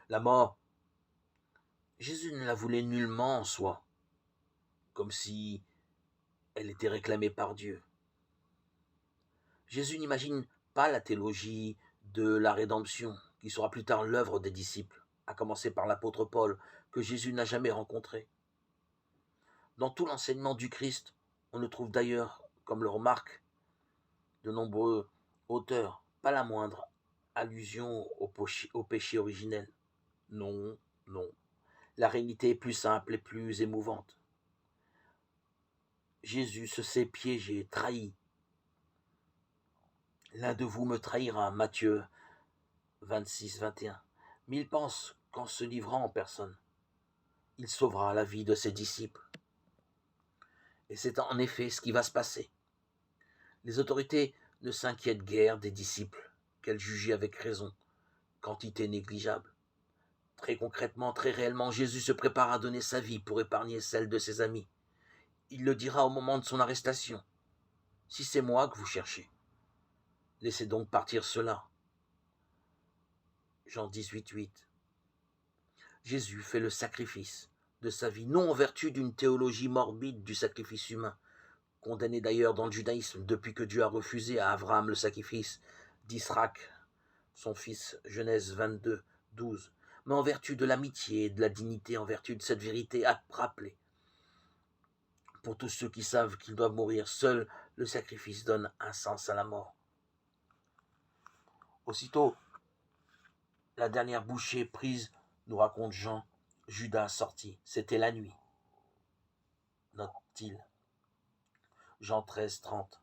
La mort, Jésus ne la voulait nullement en soi, comme si elle était réclamée par Dieu. Jésus n'imagine pas la théologie de la rédemption, qui sera plus tard l'œuvre des disciples, à commencer par l'apôtre Paul, que Jésus n'a jamais rencontré. Dans tout l'enseignement du Christ, on ne trouve d'ailleurs, comme le remarquent de nombreux auteurs, pas la moindre allusion au péché originel. Non, non. La réalité est plus simple et plus émouvante. Jésus se sait piégé, trahi. L'un de vous me trahira, Matthieu 26, 21. Mais il pense qu'en se livrant en personne, il sauvera la vie de ses disciples. Et c'est en effet ce qui va se passer. Les autorités ne s'inquiètent guère des disciples, qu'elles jugeaient avec raison, quantité négligeable. Très concrètement, très réellement, Jésus se prépare à donner sa vie pour épargner celle de ses amis. Il le dira au moment de son arrestation. Si c'est moi que vous cherchez, laissez donc partir cela. Jean 18, 8. Jésus fait le sacrifice de sa vie, non en vertu d'une théologie morbide du sacrifice humain, condamné d'ailleurs dans le judaïsme depuis que Dieu a refusé à Abraham le sacrifice d'Isaac, son fils, Genèse 22, 12, mais en vertu de l'amitié et de la dignité, en vertu de cette vérité à rappeler. Pour tous ceux qui savent qu'ils doivent mourir, seul le sacrifice donne un sens à la mort. Aussitôt, la dernière bouchée prise, nous raconte Jean, Judas sortit, c'était la nuit. Note-t-il. Jean 13, 30.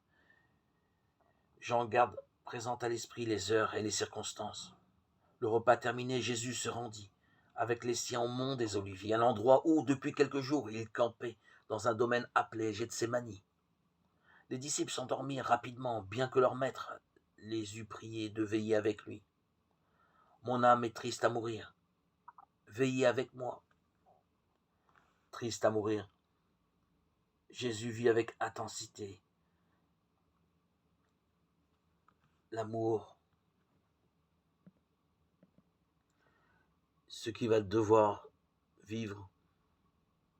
Jean garde présente à l'esprit les heures et les circonstances. Le repas terminé, Jésus se rendit, avec les siens au mont des Oliviers, à l'endroit où, depuis quelques jours, il campait, dans un domaine appelé Gethsémani. Les disciples s'endormirent rapidement, bien que leur maître les eût priés de veiller avec lui. Mon âme est triste à mourir. Veillez avec moi. Triste à mourir. Jésus vit avec intensité l'amour, ce qu'il va devoir vivre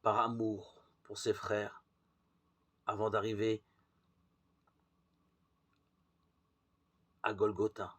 par amour pour ses frères avant d'arriver à Golgotha.